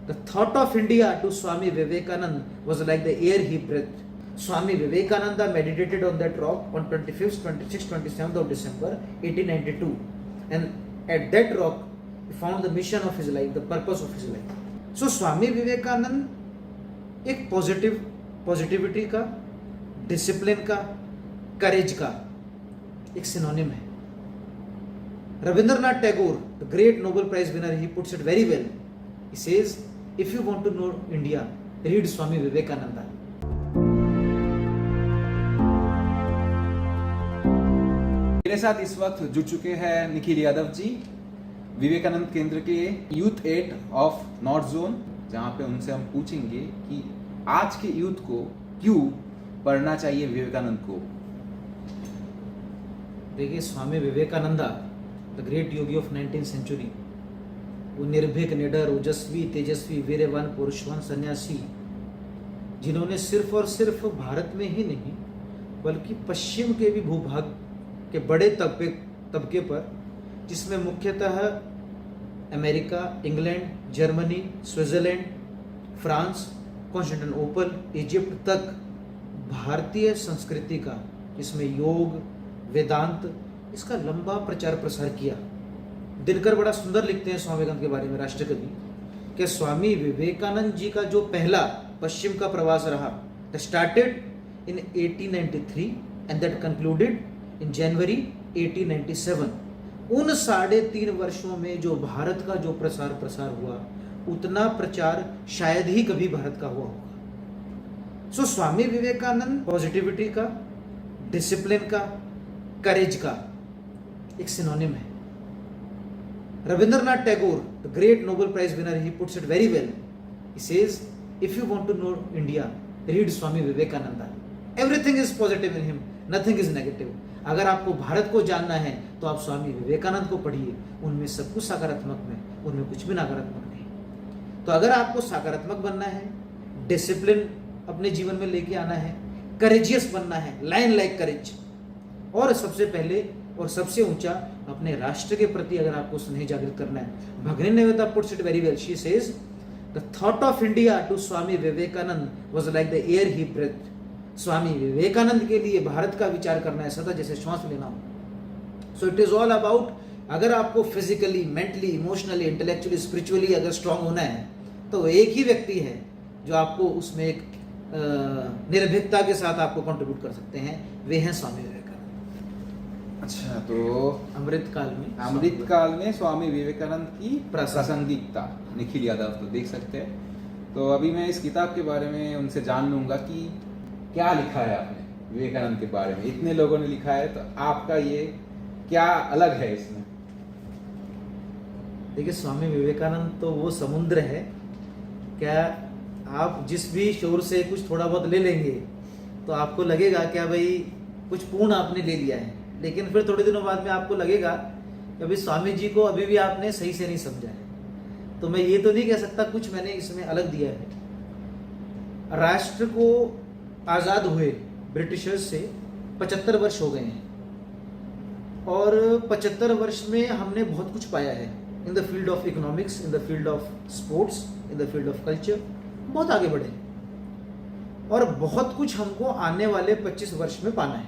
The thought of India to Swami Vivekananda was like the air he breathed. Swami Vivekananda meditated on that rock on 25th, 26th, 27th of December 1892. And at that rock, he found the mission of his life, the purpose of his life. So Swami Vivekananda एक positivity का, discipline का, करेज का एक synonym है. Rabindranath Tagore, the great Nobel Prize winner, he puts it very well. He says, if you want to know India, read Swami Vivekananda. मेरे साथ इस वक्त जुड़ चुके हैं निखिल यादव जी, विवेकानंद केंद्र के youth head of north zone, जहां पे उनसे हम पूछेंगे कि आज के यूथ को क्यों पढ़ना चाहिए विवेकानंद को. देखिए, Swami Vivekananda, the great yogi of 19th century, वो निर्भीक, निडर, ओजस्वी, तेजस्वी, वीरवान, पुरुषवान सन्यासी, जिन्होंने सिर्फ और सिर्फ भारत में ही नहीं बल्कि पश्चिम के भी भूभाग के बड़े तबके पर, जिसमें मुख्यतः America, England, Germany, Switzerland, France, Constantinople, Egypt तक भारतीय संस्कृति का, जिसमें योग, वेदांत, इसका लंबा प्रचार प्रसार किया. दिनकर बड़ा सुंदर लिखते हैं स्वामी विवेकानंद के बारे में, राष्ट्रकवि, कि स्वामी विवेकानंद जी का जो पहला पश्चिम का प्रवास रहा, that started in 1893 and that concluded in January 1897. उन 3.5 वर्षों में जो भारत का जो प्रसार हुआ, उतना प्रचार शायद ही कभी भारत का हुआ होगा. सो स्वामी विवेकानंद पॉजिटिविटी का, डिसिप्लिन का, करेज का एक सिनोनिम है. Rabindranath Tagore, the great Nobel Prize winner, he puts it very well. He says, if you want to know India, read Swami Vivekananda. Everything is positive in him, nothing is negative. अगर आपको भारत को जानना है तो आप स्वामी विवेकानंद को पढ़िए, उनमें सब कुछ सकारात्मक है, उनमें कुछ भी नकारात्मक नहीं. तो अगर आपको सकारात्मक बनना है, डिसिप्लिन अपने जीवन में लेके आना है, करेजियस बनना है, लायन लाइक करेज, और सबसे पहले और सबसे ऊंचा अपने राष्ट्र के प्रति अगर आपको स्नेह जागृत करना है, Bhagini Nivedita puts it very well. She says, the thought of India to Swami Vivekananda was like the air he breath. Swami Vivekananda के लिए भारत का विचार करना है सदा जैसे श्वास लेना हो. So it is all about, अगर आपको physically, mentally, emotionally, intellectually, spiritually अगर स्ट्रांग होना है, तो एक ही व्यक्ति है जो आपको उसमें एक निर्भीकता के साथ आपको कंट्रीब्यूट कर सकते हैं, वे हैं स्वामी विवेकानंद. अच्छा, तो अमृत काल में स्वामी विवेकानंद की प्रासंगिकता निखिल यादव तो देख सकते हैं. तो अभी मैं इस किताब के बारे में उनसे जान लूंगा कि क्या लिखा है आपने विवेकानंद के बारे में. इतने लोगों ने लिखा है, तो आपका ये क्या अलग है इसमें? देखिए, स्वामी विवेकानंद तो वो समुद्र है, क्या आप जिस भी शोर से कुछ थोड़ा बहुत ले लेंगे तो आपको लगेगा क्या भाई कुछ पूर्ण आपने ले लिया है, लेकिन फिर थोड़े दिनों बाद में आपको लगेगा कि अभी स्वामी जी को अभी भी आपने सही से नहीं समझा है. तो मैं ये तो नहीं कह सकता कुछ मैंने इसमें अलग दिया है. राष्ट्र को आज़ाद हुए ब्रिटिशर्स से 75 वर्ष हो गए हैं, और 75 वर्ष में हमने बहुत कुछ पाया है in the field of economics, in the field of sports, in the field of culture. बहुत आगे बढ़े, और बहुत कुछ हमको आने वाले 25 वर्ष में पाना है.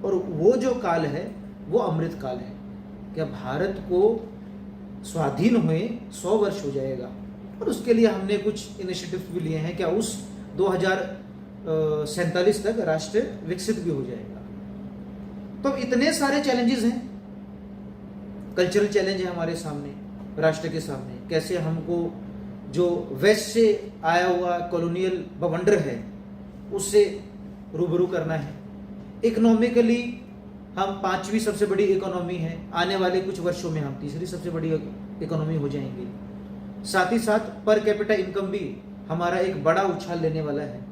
और वो जो काल है वो अमृत काल है. क्या भारत को स्वाधीन हुए 100 वर्ष हो जाएगा, और उसके लिए हमने कुछ इनिशिएटिव भी लिए हैं. क्या उस 2047 तक राष्ट्र विकसित भी हो जाएगा. तो इतने सारे चैलेंजेस हैं. कल्चरल चैलेंज है हमारे सामने, राष्ट्र के सामने. कैसे हमको जो वेस्ट से आया हुआ कॉलोनियल बवंडर है उससे रूबरू करना है. इकोनॉमिकली हम 5वीं सबसे बड़ी इकोनॉमी है, आने वाले कुछ वर्षों में हम 3री सबसे बड़ी इकोनॉमी हो जाएंगे. साथ ही साथ पर कैपिटा इनकम भी हमारा एक बड़ा उछाल लेने वाला है.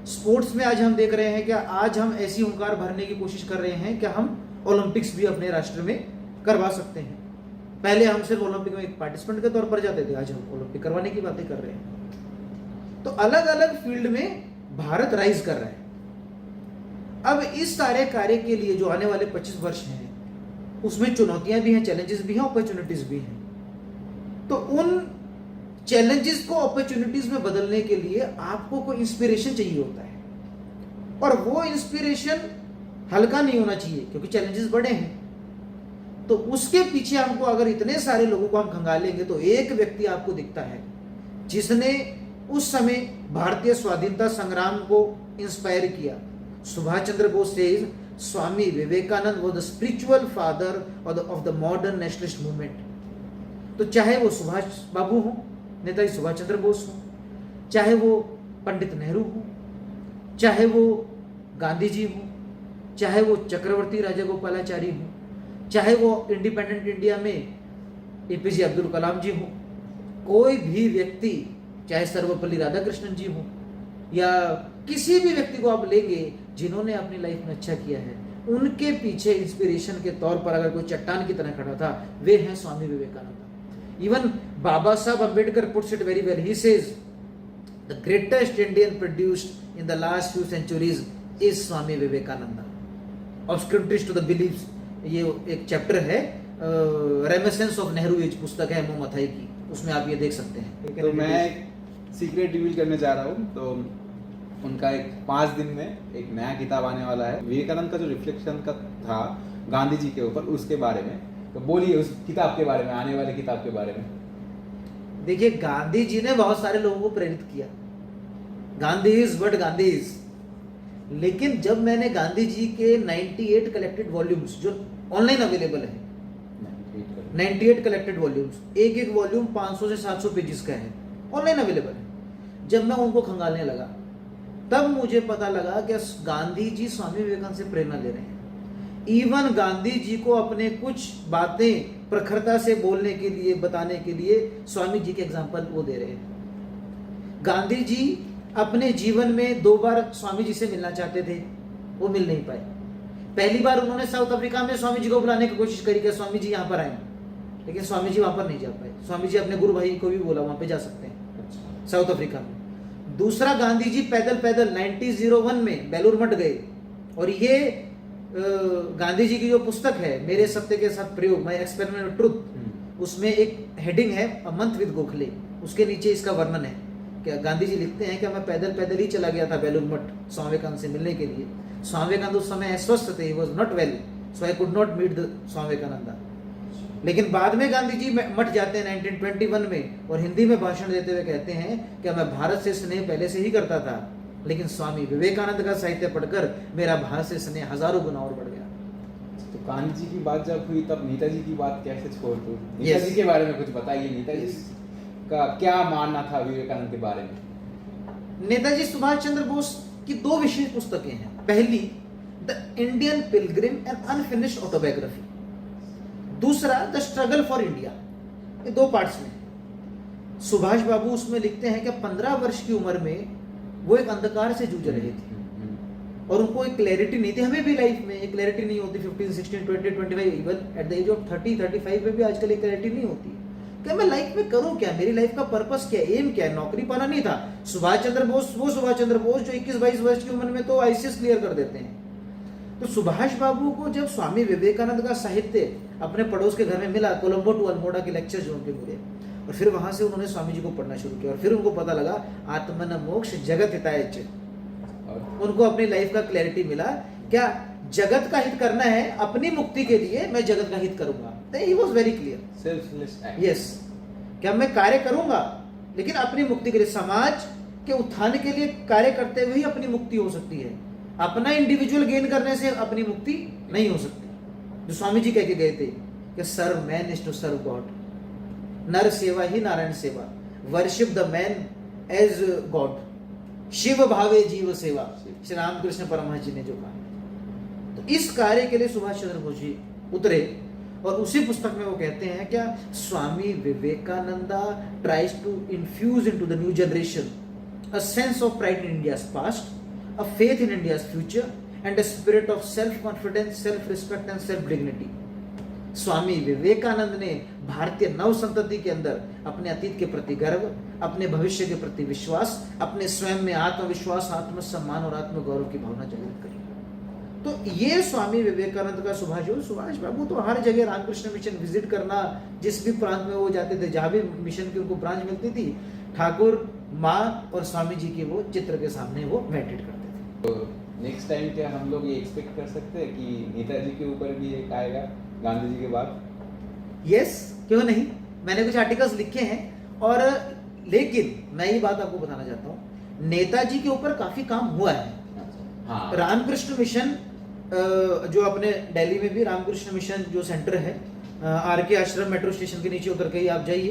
स्पोर्ट्स में आज हम देख रहे हैं, क्या आज हम ऐसी हुंकार भरने की कोशिश कर रहे हैं, क्या हम ओलंपिक्स भी अपने राष्ट्र में करवा सकते हैं. पहले हम सिर्फ ओलंपिक में एक पार्टिसिपेंट के तौर पर जाते थे, आज हम ओलंपिक करवाने की बातें कर रहे हैं. तो अलग अलग फील्ड में भारत राइज कर रहा है. अब इस सारे कार्य के लिए जो आने वाले 25 वर्ष हैं, उसमें चुनौतियां भी हैं, चैलेंजेस भी हैं, अपॉर्चुनिटीज भी हैं. तो उन चैलेंजेस को अपॉर्चुनिटीज में बदलने के लिए आपको कोई इंस्पिरेशन चाहिए होता है, और वो इंस्पिरेशन हल्का नहीं होना चाहिए क्योंकि चैलेंजेस बड़े हैं। तो उसके पीछे हमको अगर इतने सारे लोगों को हम खंगालेंगे तो एक व्यक्ति आपको दिखता है जिसने उस समय भारतीय स्वाधीनता संग्राम को इंस्पायर किया। Subhash Chandra Bose says Swami Vivekananda was the spiritual father of the modern nationalist movement. तो चाहे वो सुभाष बाबू हो, नेताजी सुभाष चंद्र बोस हो, चाहे वो पंडित नेहरू हो, चाहे वो गांधी जी हो, चाहे वो चक्रवर्ती राजगोपालाचारी हो, चाहे वो इंडिपेंडेंट इंडिया में एपीजे अब्दुल कलाम जी हो, कोई भी व्यक्ति, चाहे सर्वपल्ली राधाकृष्णन जी हो, या किसी भी व्यक्ति को आप लेंगे जिन्होंने अपनी लाइफ में अच्छा किया है, उनके पीछे इंस्पिरेशन के तौर पर अगर कोई चट्टान की तरह खड़ा था, वे हैं Swami Vivekananda. Even Baba Saheb Ambedkar puts it very well, he says the greatest Indian produced in the last few centuries is Swami Vivekananda. Obscurities to the believes, ये एक चैप्टर है, रेनेसेंस ऑफ नेहरू एज पुस्तक है एमओ मथाई की, उसमें आप ये देख सकते हैं। तो मैं एक सीक्रेट रिवील करने जा रहा हूँ। तो उनका एक 5 दिन में एक नया किताब आने वाला है, विवेकानंद का जो रिफ्लेक्शन का था गांधी जी के ऊपर, उसके बारे में। तो बोलिए उस किताब के बारे में, आने वाली किताब के बारे में। देखिए, गांधी जी ने बहुत सारे लोगों को प्रेरित किया, Gandhi is what Gandhi is. लेकिन जब मैंने गांधी जी के 98 कलेक्टेड वॉल्यूम्स जो ऑनलाइन अवेलेबल है, 98 कलेक्टेड वॉल्यूम्स, एक एक वॉल्यूम 500 से 700 पेजेस का है, ऑनलाइन अवेलेबल है, जब मैं उनको खंगालने लगा तब मुझे पता लगा कि गांधी जी स्वामी विवेकानंद से प्रेरणा ले रहे हैं। इवन गांधी जी को अपने कुछ बातें प्रखरता से बोलने के लिए, बताने के लिए स्वामी जी के एग्जाम्पल वो दे रहे हैं। गांधी जी अपने जीवन में 2 बार स्वामी जी से मिलना चाहते थे, वो मिल नहीं पाए। पहली बार उन्होंने साउथ अफ्रीका में स्वामी जी को बुलाने की कोशिश करी कि स्वामी जी यहाँ पर आए, लेकिन स्वामी जी वहां पर नहीं जा पाए। स्वामी जी अपने गुरु भाई को भी बोला वहां पे जा सकते हैं, साउथ अफ्रीका में। दूसरा, गांधी जी पैदल 1901 में बेलूर मठ गए, और ये गांधी जी की जो पुस्तक है मेरे सत्य के साथ प्रयोग, माय एक्सपेरिमेंट ऑफ ट्रुथ, उसमें एक हेडिंग है अ मंथ विद गोखले, उसके नीचे इसका वर्णन है कि गांधी जी लिखते हैं कि मैं पैदल ही चला गया था बेलूर मठ स्वामी विवेकानंद से मिलने के लिए। स्वामी विवेकानंद उस समय अस्वस्थ थे, he was not well, so I could not meet the Swami Vivekananda. लेकिन बाद में गांधी जी मठ जाते हैं 1921 में, और हिंदी में भाषण देते हुए कहते हैं कि मैं भारत से स्नेह पहले से ही करता था, लेकिन स्वामी विवेकानंद का साहित्य पढ़कर मेरा भारत से स्नेह हजारों गुना और बढ़ गया। तो गांधी जी की बात जब हुई तब नेताजी की बात कैसे छोड़ दूं? नेताजी के बारे में कुछ बताइए, नेताजी का क्या मानना था विवेकानंद के बारे में? नेताजी सुभाष चंद्र बोस की 2 विशेष पुस्तकें हैं। पहली, the Indian Pilgrim and unfinished autobiography, दूसरा द स्ट्रगल फॉर इंडिया। ये 2 पार्ट्स में। सुभाष बाबू उसमें लिखते हैं कि 15 वर्ष की उम्र में वो एक अंधकार से जूझ रहे थे और उनको एक क्लैरिटी नहीं थी। हमें भी लाइफ में एक क्लैरिटी नहीं होती, 15, 16, 20, 25, even at the age of 30, 35 में भी आजकल एक क्लैरिटी नहीं होती कि मैं लाइफ में करूं क्या, मेरी लाइफ का पर्पस क्या है, एम क्या है। नौकरी पाना नहीं था। सुभाष चंद्र बोस, वो सुभाष चंद्र बोस जो 21-22 वर्ष की उम्र में तो आईसीएस क्लियर कर देते हैं। तो सुभाष बाबू को जब स्वामी विवेकानंद का साहित्य अपने पड़ोस के घर में मिला, कोलंबो टू अल्मोड़ा के लेक्चर जो उनके मिले, और फिर वहां से उन्होंने स्वामी जी को पढ़ना शुरू किया, और फिर उनको पता लगा आत्मन मोक्ष जगत हिताय च। उनको अपनी लाइफ का क्लैरिटी मिला, क्या जगत का हित करना है, अपनी मुक्ति के लिए मैं जगत का हित करूंगा। He was very clear, selfless act. Yes, क्या मैं कार्य करूंगा लेकिन अपनी मुक्ति के लिए, समाज के उत्थान के लिए कार्य करते हुए ही अपनी मुक्ति हो सकती है। अपना इंडिविजुअल गेन करने से अपनी मुक्ति नहीं हो सकती। जो स्वामी जी कह के गए थे कि serve man is to serve God, नर सेवा ही नारायण सेवा, worship the man as God, Shiva भावे जीव सेवा, श्री रामकृष्ण परमहंस जी ने जो कहा। तो इस कार्य के लिए सुभाष चंद्र बोस जी उतरे, और उसी पुस्तक में वो कहते हैं क्या, Swami Vivekananda tries to infuse into the new generation a sense of pride in India's past, a faith in India's future and a spirit of self-confidence, self-respect and self-dignity। Swami Vivekananda ने भारतीय नव संतति के अंदर अपने अतीत के प्रति गर्व, अपने भविष्य के प्रति विश्वास, अपने स्वयं में आत्मविश्वास, आत्मसम्मान और आत्मगौरव की भावना जागृत करी। तो ये स्वामी विवेकानंद का सुभाष सुभाष बाबू तो हर जगह रामकृष्ण मिशन विजिट करना, जिस भी प्रांत में वो जाते थे, जहां भी मिशन की उनको ब्रांच मिलती थी, ठाकुर माँ और स्वामी जी के वो चित्र के सामने वो मेडिटेट करते थे। तो नेक्स्ट टाइम क्या हम लोग ये एक्सपेक्ट कर सकते हैं कि नेताजी के ऊपर भी एक आएगा गांधी जी के बाद? यस, क्यों नहीं, मैंने कुछ आर्टिकल्स लिखे हैं। और लेकिन मैं ये बात आपको बताना चाहता हूँ, नेताजी के ऊपर काफी काम हुआ है। हाँ, रामकृष्ण मिशन जो अपने दिल्ली में भी रामकृष्ण मिशन जो सेंटर है, आर के आश्रम मेट्रो स्टेशन के नीचे उतर के ही आप जाइए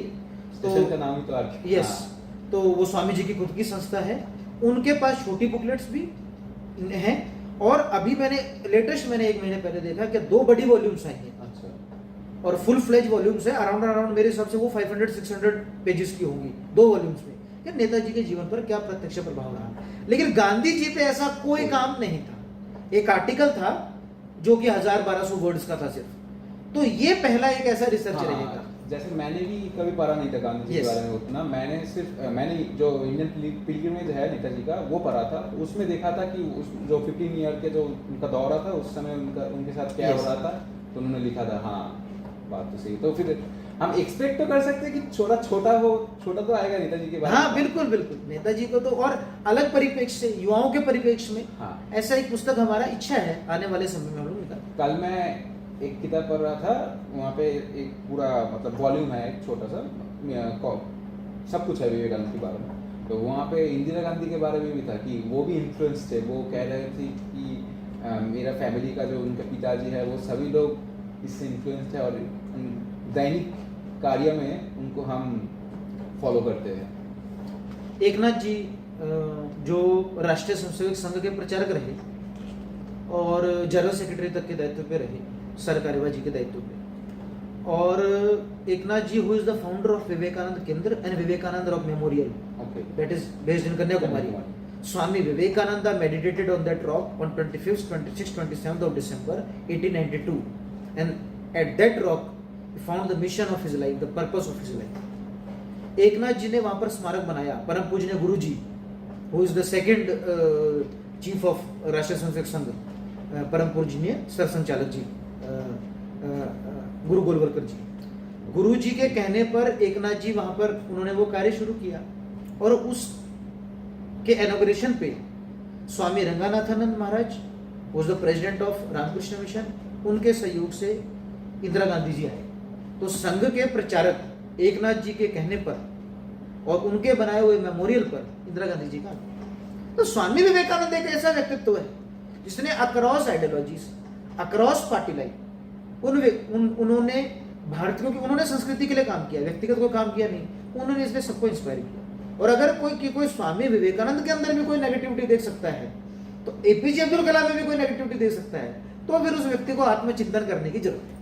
तो स्टेशन का नाम ही तो आर के। यस, तो वो स्वामी जी की खुद की संस्था है, उनके पास छोटी बुकलेट्स भी हैं। और अभी मैंने लेटेस्ट 1 महीने पहले देखा कि 2 बड़ी वॉल्यूम्स आई हैं अच्छा। और फुल फ्लेज वॉल्यूम्स है, अराउंड मेरे हिसाब से वो 500-600 पेजेस की होंगी 2 वॉल्यूम्स में, कि नेताजी के जीवन पर क्या प्रत्यक्ष प्रभाव रहा। लेकिन गांधी जी पे ऐसा कोई काम नहीं था। एक आर्टिकल था जो कि 1000-1200 वर्ड्स का था सिर्फ। तो ये पहला एक ऐसा रिसर्च हाँ, रहेगा। जैसे मैंने भी कभी पढ़ा नहीं था गांधी जी Yes. के बारे में उतना। मैंने जो इंडियन पिलग्रिमेज है नेताजी का वो पढ़ा था। उसमें देखा था कि जो 15 ईयर के जो उनका दौरा था उस समय उनके साथ क्या Yes. हो रहा था, तो उन्होंने लिखा था। हाँ, बात तो सही। तो फिर हम एक्सपेक्ट तो कर सकते हैं कि छोटा तो आएगा नेताजी के बारे में। हाँ, बिल्कुल बिल्कुल, नेताजी को तो और अलग परिप्रेक्ष्य से, युवाओं के परिप्रेक्ष्य में हाँ। ऐसा एक पुस्तक हमारा इच्छा है आने वाले समय में हम लोग निकालें। कल मैं एक किताब पढ़ रहा था, वहाँ पे एक पूरा मतलब वॉल्यूम है, एक छोटा सा सब कुछ है विवेकानंद के बारे में। तो वहाँ पे इंदिरा गांधी के बारे में भी था कि वो भी इन्फ्लुएंस थे। वो कह रहे थे कि मेरा फैमिली का जो उनके पिताजी है वो सभी लोग इससे इन्फ्लुएंस थे और दैनिक कार्य में उनको हम फॉलो करते हैं। एकनाथ जी जो राष्ट्रीय स्वयंसेवक संघ के प्रचारक रहे और जनरल सेक्रेटरी तक के दायित्व पे रहे, सरकारीबाजी के दायित्व पे। और Eknath ji who is the founder of Vivekananda Kendra and Vivekananda rock memorial okay. That is based in Kanyakumari. Swami Vivekananda meditated on that rock on 25th, 26th, 27th of December 1892, and at that rock he found the mission of his life, the purpose of his life. Eknath ji ने वहां पर स्मारक बनाया। परम पूजनीय Guru ji who is the second chief of Rashtriya Swayamsevak संघ, परम पूजनीय सरसंचालक जी गुरु गोलवलकर जी, गुरु जी के कहने पर एकनाथ जी वहां पर उन्होंने वो कार्य शुरू किया। और उस के इनॉग्रेशन पे Swami Ranganathananda Maharaj was the president of Ramakrishna Mission, उनके सहयोग से इंदिरा गांधी जी आए। तो संघ के प्रचारक एकनाथ जी के कहने पर और उनके बनाए हुए मेमोरियल पर इंदिरा गांधी जी का। तो स्वामी विवेकानंद एक ऐसा व्यक्तित्व है जिसने across ideologies, across party line उन्होंने भारतीयों की, उन्होंने संस्कृति के लिए काम किया, व्यक्तिगत कोई काम किया नहीं, उन्होंने इसलिए सबको इंस्पायर किया। और अगर कोई स्वामी विवेकानंद के अंदर भी कोई नेगेटिविटी देख सकता है तो एपीजे अब्दुल कलाम में भी कोई नेगेटिविटी देख सकता है, तो फिर उस व्यक्ति को आत्मचिंतन करने की जरूरत है।